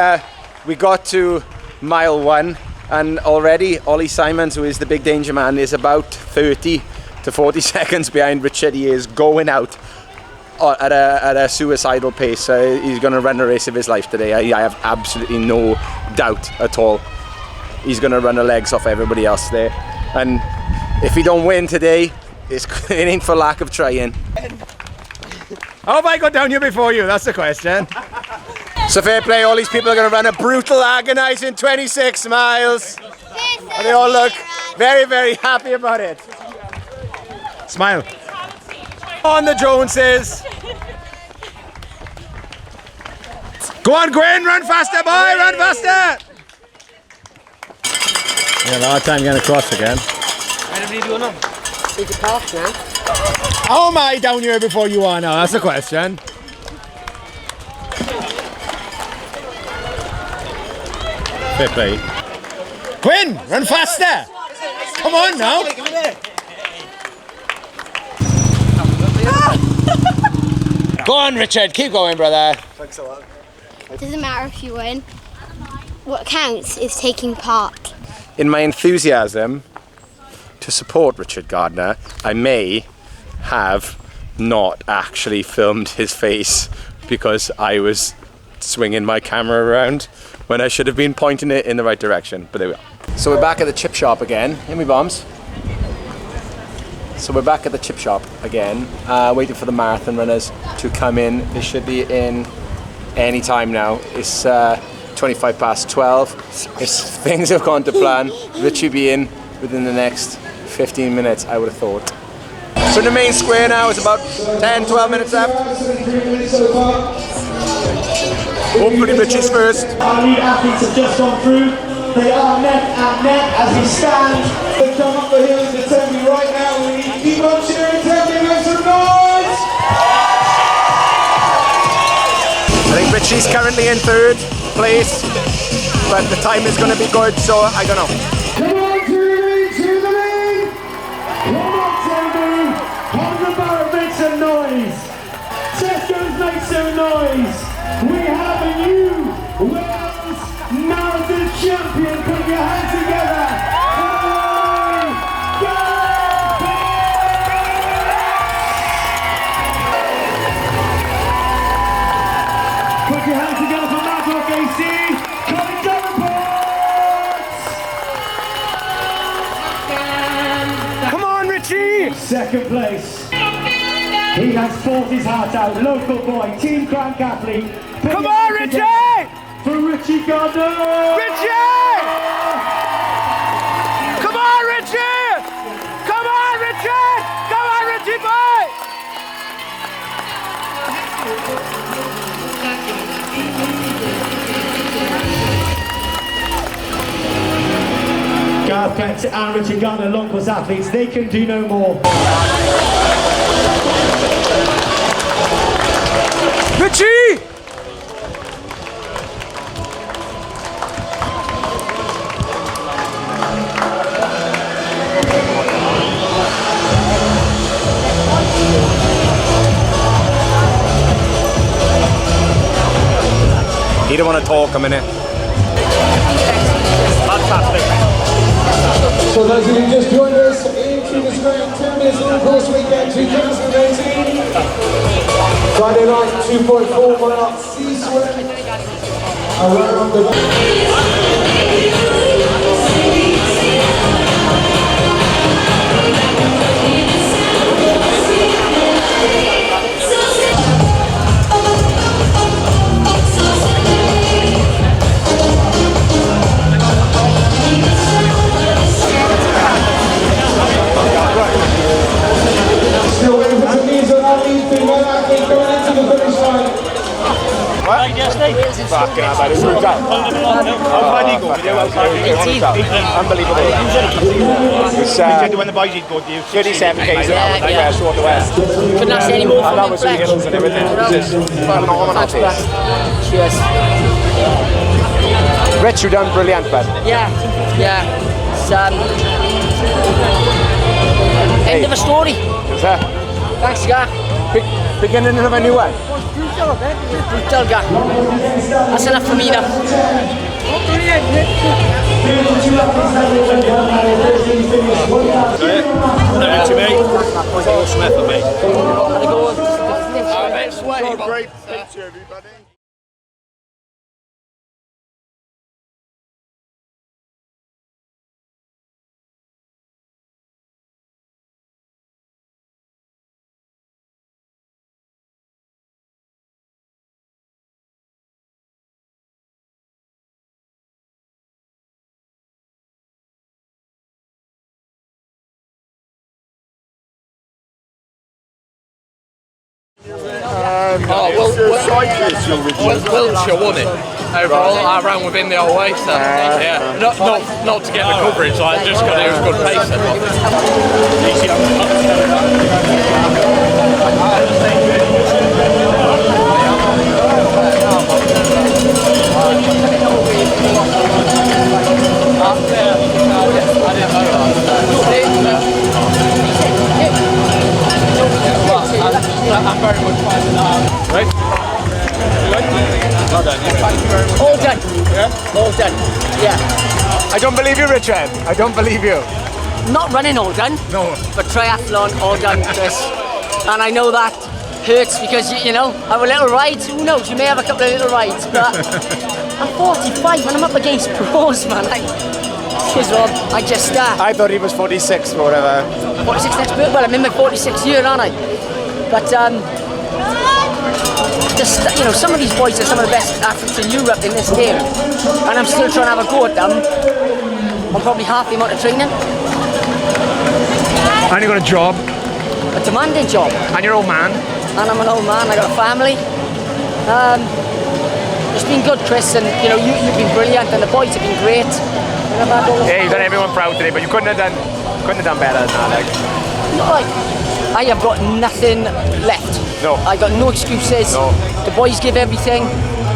got to mile 1 and already Ollie Simons, who is the big danger man, is about 30 to 40 seconds behind Richard. He is going out at a suicidal pace. He's going to run the race of his life today. I have absolutely no doubt at all. He's going to run the legs off everybody else there. And if he don't win today, it ain't for lack of trying. How have I got down here before you? That's the question. So fair play, all these people are going to run a brutal, agonising 26 miles. And they all look very, very happy about it. Smile. On the Joneses. Go on, Gwen, run faster, boy, run faster. Yeah, a hard time getting across again. Everybody doing them? Need to park now. How am I down here before you are now? That's the question. Fair play. Quinn, run faster! Come on now! Go on, Richard, keep going, brother. Thanks a lot. Doesn't matter if you win. What counts is taking part. In my enthusiasm to support Richard Gardiner, I may have not actually filmed his face because I was swinging my camera around when I should have been pointing it in the right direction, but there we are. So we're back at the chip shop again. Hear me, bombs? So we're back at the chip shop again, waiting for the marathon runners to come in. They should be in any time now. It's 25 past 12. If things have gone to plan, Richie be in within the next 15 minutes, I would have thought. So the main square now is about 10-12 minutes left. Hopefully Richie's first. Our lead athletes have just gone through. They are neck and neck as we stand. They come up the hills to Tenby right now. We need to keep on cheering Tenby, make some noise! I think Richie's currently in third place, but the time is going to be good, so I don't know. Come on, to the lead! Come on, Tenby! 100 bar, make some noise! Tesco's, make some noise! We have a new Wales Marathon champion! Put your hands together! Put your hands together for Matlock AC! Coming down reports! Come on, Richie! Second place. He has fought his heart out. Local boy, Team Crank athlete. Come on, Richie! For Richie Gardiner! Richie! Come on, Richie! Come on, Richie! Come on, Richie boy! Garth Kent and Richard Gardiner, long course athletes, they can do no more. Richie! You don't want to talk a minute. Fantastic. So those of you who just joined us into this great Tenby Long Course Weekend 2018. Friday night, 2.4 mile sea swim around the... Still waiting for some news on our lead female athlete going into the finish line. What? Fucking hell, buddy. Who's that? Unbelievable. It's, when the boys did good, you 37 k's an hour, Yeah. short the west. Couldn't ask any more And from that him, was Fleck. hills and everything. It was just phenomenal pace. Cheers. Rich, you done brilliant, bud. Yeah, yeah. It's, end of a story. Is that? Thanks, Gar. Beginning of a new one. Brutal, Gar. That's enough for me now. Richie, mate. Paul Smith, mate. Great picture, everybody. Wiltshire won it overall. I ran within the whole way, so yeah. Not to get the coverage, I just got it was good pace. I'm very much fine now. Right? Well done, yeah. All done. Yeah? All done. Yeah. I don't believe you, Richard. I don't believe you. Not running all done. No. But triathlon all done, Chris. And I know that hurts because, you know, I have a little ride. Who knows? You may have a couple of little rides, but I'm 45 and I'm up against pros, man. I just start. I thought he was 46 or whatever. 46 next birthday. Well, I'm in my 46th year, aren't I? But just, you know, some of these boys are some of the best athletes in Europe in this game, and I'm still trying to have a go at them. I'm probably half the amount of training. And you got a job. A demanding job. And you're an old man. And I'm an old man. I got a family. It's been good, Chris, and you know you've been brilliant, and the boys have been great. Yeah, you've done everyone proud today, but you couldn't have done better than that. Like. Not like I have got nothing left. No. I got no excuses. No. The boys give everything.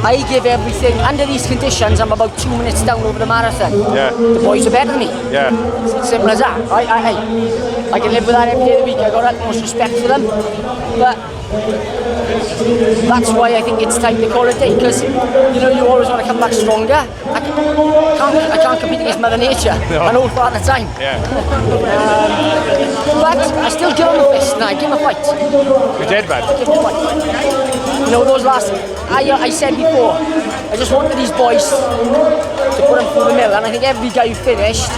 I give everything. Under these conditions, I'm about 2 minutes down over the marathon. Yeah. The boys are better than me. Yeah. It's simple as that. I can live with that every day of the week. I got utmost respect for them. But that's why I think it's time to call it a day, because you know you always want to come back stronger. I can't compete against Mother Nature. No. An old part of the time. Yeah. But I still give him a fist and I give him a fight. You did, man. Give him a fight. You know, those last, I said before, I just wanted these boys to put them through the mill, and I think every guy who finished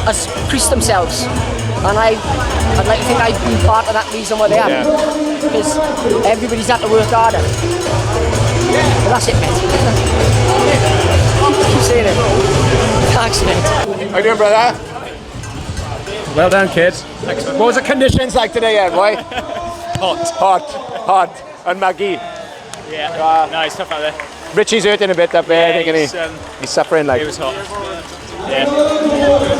has creased themselves. and I'd like to think I've been part of that reason why they have. Because everybody's had to work harder. But that's it, mate. Keep saying it. Thanks, mate. How you doing, brother? Well done, kids. What was the conditions like today, Ed, boy? Hot. And Maggie? Yeah, no, it's tough out there. Richie's hurting a bit up there, I think, he's suffering like. It was hot. Yeah.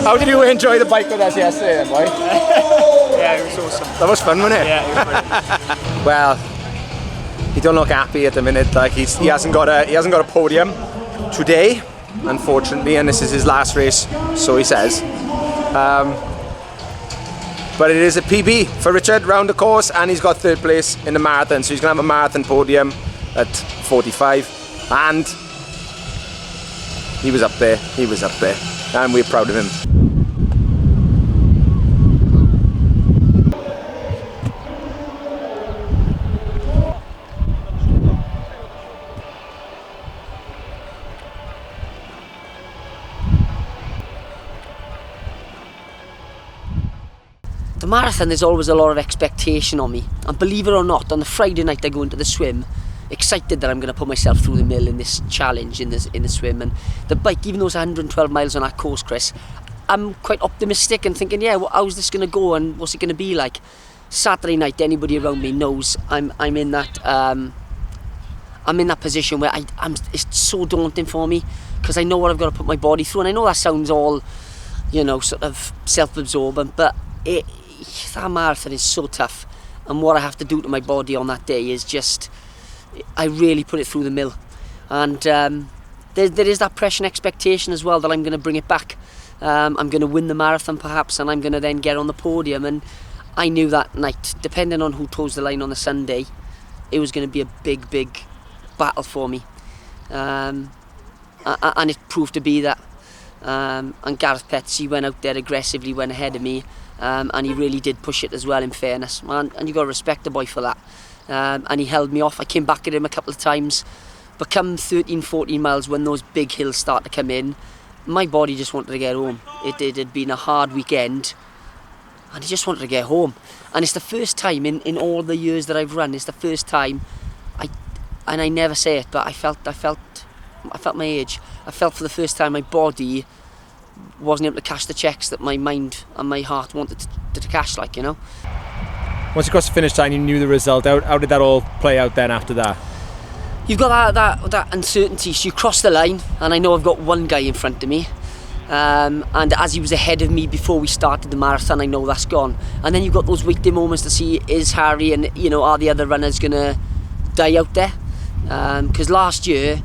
How did you enjoy the bike with us yesterday, then, boy? Yeah, it was awesome. That was fun, wasn't it? Yeah, it was brilliant. Well, he don't look happy at the minute. Like he hasn't got a podium today, unfortunately, and this is his last race, so he says. But it is a PB for Richard round the course, and he's got 3rd place in the marathon, so he's gonna have a marathon podium at 45, and he was up there, and we're proud of him. The marathon, there's always a lot of expectation on me, and believe it or not, on the Friday night I go into the swim excited that I'm going to put myself through the mill in this challenge in the swim. And the bike, even though it's 112 miles on that course, Chris, I'm quite optimistic and thinking, yeah, well, how's this going to go and what's it going to be like? Saturday night, anybody around me knows I'm in that position where it's so daunting for me, because I know what I've got to put my body through, and I know that sounds all, sort of self-absorbent, but that marathon is so tough, and what I have to do to my body on that day is just, I really put it through the mill. And there is that pressure and expectation as well that I'm going to bring it back. I'm going to win the marathon perhaps, and I'm going to then get on the podium. And I knew that night, depending on who toes the line on the Sunday, it was going to be a big battle for me. And it proved to be that. And Gareth Petsy went out there aggressively, went ahead of me, and he really did push it as well, in fairness. And you've got to respect the boy for that. And he held me off. I came back at him a couple of times, but come 13-14 miles, when those big hills start to come in, my body just wanted to get home. It had been a hard weekend, and I just wanted to get home. And it's the first time in all the years that I've run, it's the first time I never say it, but I felt my age. I felt for the first time my body wasn't able to cash the checks that my mind and my heart wanted to cash, like, Once you crossed the finish line, you knew the result. How did that all play out then after that? You've got that uncertainty. So you cross the line, and I know I've got one guy in front of me, and as he was ahead of me before we started the marathon, I know that's gone. And then you've got those waiting moments to see, is Harry and are the other runners gonna die out there? Because last year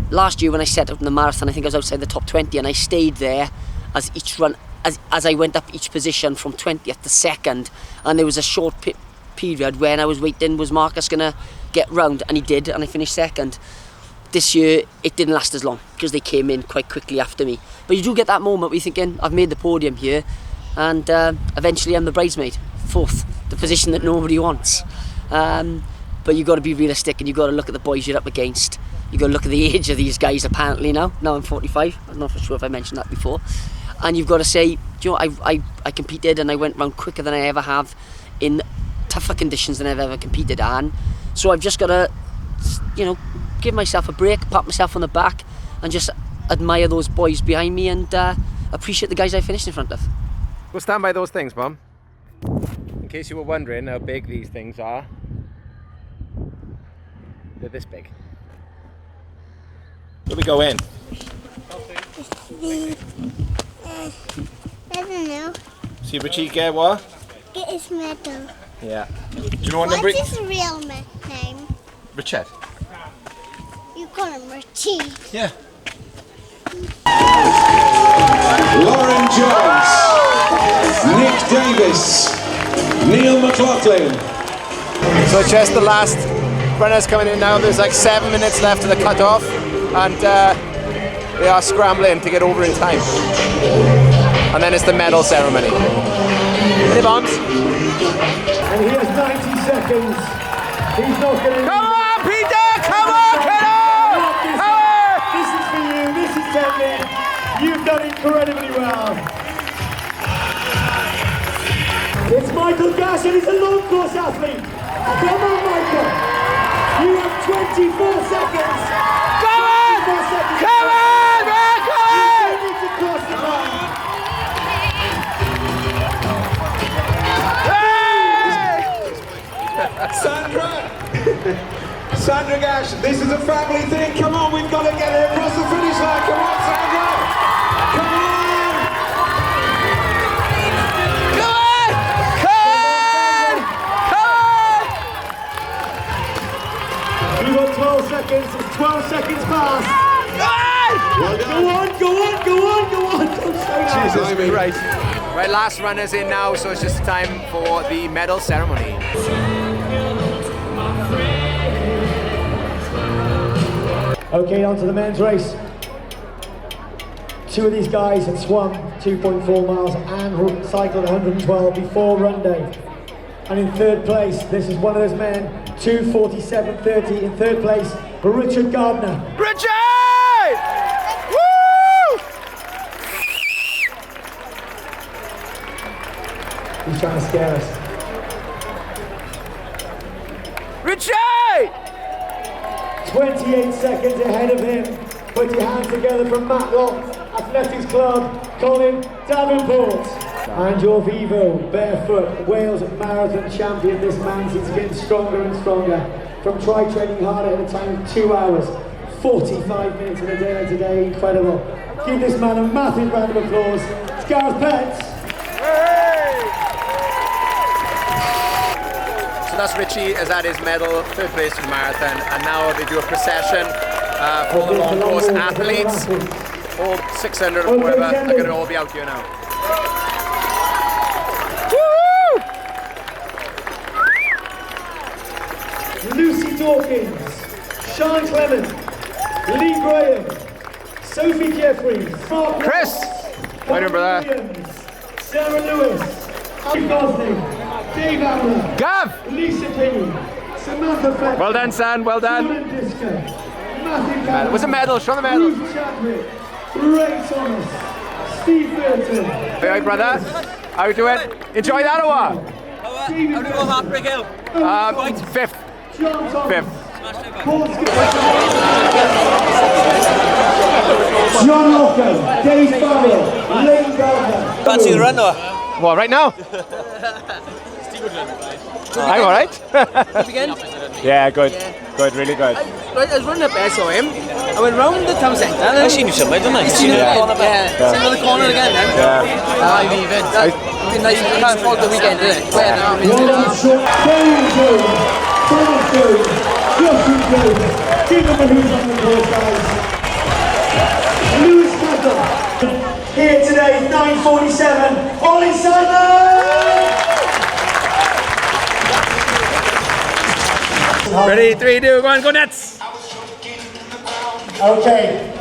when I set up in the marathon, I think I was outside the top 20, and I stayed there as each run. As I went up each position from 20th to 2nd, and there was a short period when I was waiting, was Marcus going to get round, and he did, and I finished 2nd. This year it didn't last as long because they came in quite quickly after me. But you do get that moment where you're thinking, I've made the podium here, and eventually I'm the bridesmaid, 4th, the position that nobody wants. But you've got to be realistic, and you've got to look at the boys you're up against. You've got to look at the age of these guys apparently now. Now I'm 45, I'm not for sure if I mentioned that before. And you've got to say, I competed and I went round quicker than I ever have in tougher conditions than I've ever competed in. So I've just got to, give myself a break, pat myself on the back, and just admire those boys behind me and appreciate the guys I finished in front of. We'll stand by those things, Mum. In case you were wondering how big these things are, they're this big. Where we go in? I don't know. See Richie get what? Get his medal. Yeah. Do you know what number? What's his real name? Richard. You call him Richie. Yeah. Lauren Jones, Nick Davis, Neil McLaughlin. So just the last runners coming in now. There's like 7 minutes left to the cut-off, and they are scrambling to get over in time. And then it's the medal ceremony. Hey, bombs. And he has 90 seconds. He's not going to... Come on, Peter! Come on, kiddo! This is for you. This is Tenby. You've done incredibly well. Michael Gash, and he's a long course athlete. Come on, Michael. You have 24 seconds. Come on! 24 seconds. Come on, Michael! You need to cross the line. Sandra Gash, this is a family thing. Come on, we've got to get her across the finish line. Come on, Sandra. Come on. You've got 12 seconds. It's 12 seconds past. Go on. Don't slow down. Jesus Christ. Right, last runner's in now, so it's just time for the medal ceremony. Okay, on to the men's race. Two of these guys had swum 2.4 miles and cycled 112 before run day. And in third place, this is one of those men, 2:47.30 in third place, Richard Gardiner. Richie! Woo! He's trying to scare us. Richie! 28 seconds ahead of him. Put your hands together from Matlock Athletics Club, Colin Davenport. And your Vivo Barefoot Wales Marathon champion. This man seems getting stronger and stronger. From try training harder at a time of 2 hours, 45 minutes in a day like today. Incredible. Give this man a massive round of applause. It's Gareth Petts. So that's Richie is at his medal, third place for the marathon, and now they do a procession for the long course athletes. All 600 or whatever are going to all be out here now. Lucy Dawkins, Sean Clement, Lee Graham, Sophie Jeffries, Mark Chris, Ross, Williams, Sarah Lewis, Steve Gosling, Dave Amler, Gav, Lisa Pinney, Samantha Fletcher, well done, son, well done. Jordan Disco, Matthew Cameron, Where's the medal? Show the medal. Ruth Chadwick, Ray Thomas, Steve Burton. Hey, right, brother. How you doing? Enjoy that or what? How do you go Heartbreak Hill? Fifth. John Thomas, Fifth. John Locke, Dave Farrell, Lane Gardner. Fancy the run or? What, right now? I'm alright. Yeah, good. Good, really good. I was running up there, I saw him. I went round the town centre. I seen you somewhere, didn't I? Seen him Yeah. Seen him on the corner again then. Yeah. I've even. That's nice. I can't afford the weekend, is it? Justin Jones, give them a who's on the course, guys. Lewis Cattle, here today, 9:47, Ollie Simon! Ready, 3, 2, 1, go nuts! Okay.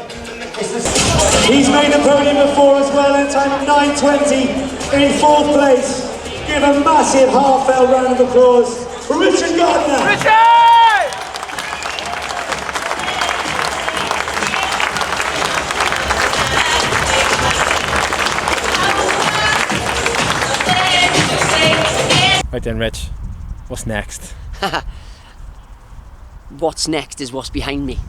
He's made the podium before as well in a time of 9:20 in fourth place. Give a massive heartfelt round of applause for Richard Gardiner. Richie! Right then, Rich, what's next? What's next is what's behind me.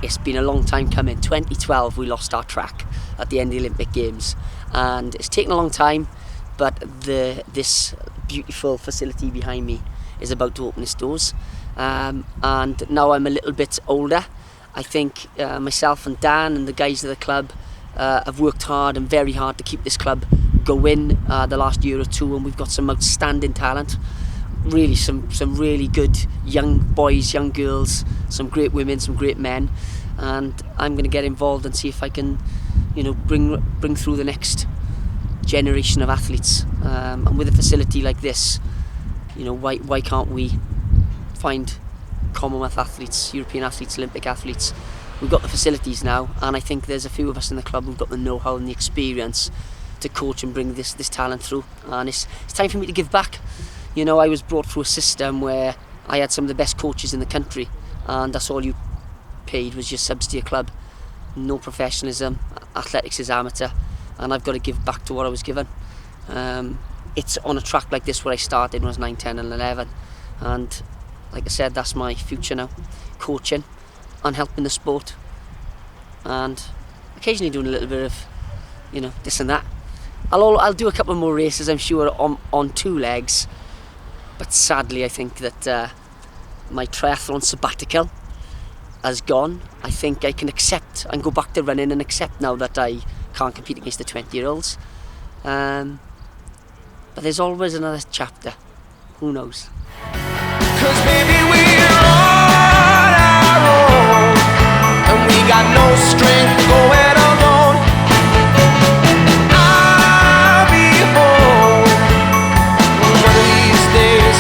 It's been a long time coming. 2012 we lost our track at the end of the Olympic Games, and it's taken a long time, but this beautiful facility behind me is about to open its doors, and now I'm a little bit older. I think myself and Dan and the guys of the club have worked hard and very hard to keep this club going the last year or two, and we've got some outstanding talent. Really some really good young boys, young girls, some great women, some great men, and I'm going to get involved and see if I can, bring through the next generation of athletes. And with a facility like this, why can't we find Commonwealth athletes, European athletes, Olympic athletes? We've got the facilities now, and I think there's a few of us in the club who've got the know-how and the experience to coach and bring this talent through, and it's time for me to give back. I was brought through a system where I had some of the best coaches in the country, and that's all you paid was your subs to your club. No professionalism, athletics is amateur, and I've got to give back to what I was given. it's on a track like this where I started when I was 9, 10 and 11, and like I said, that's my future now, coaching and helping the sport, and occasionally doing a little bit of, you know, this and that. I'll do a couple more races, I'm sure, on 2 legs, but sadly I think that my triathlon sabbatical has gone. I think I can accept and go back to running and accept now that I can't compete against the 20-year-olds. But there's always another chapter. Who knows? 'Cause baby, we're on our own, and we got no strength to go it alone. I'll be home one of these days.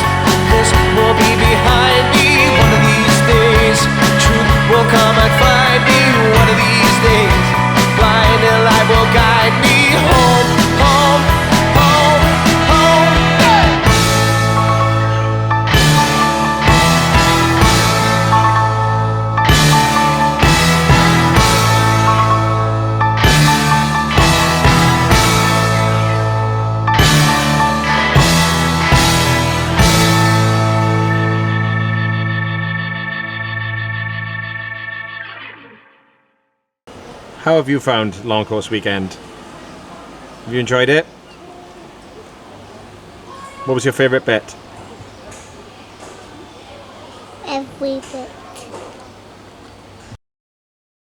This will be behind me. One of these days, truth will come and find me. One of these days, blinding light will guide me home, home, home, home. How have you found Long Course Weekend? Have you enjoyed it? What was your favourite bit? Every bit.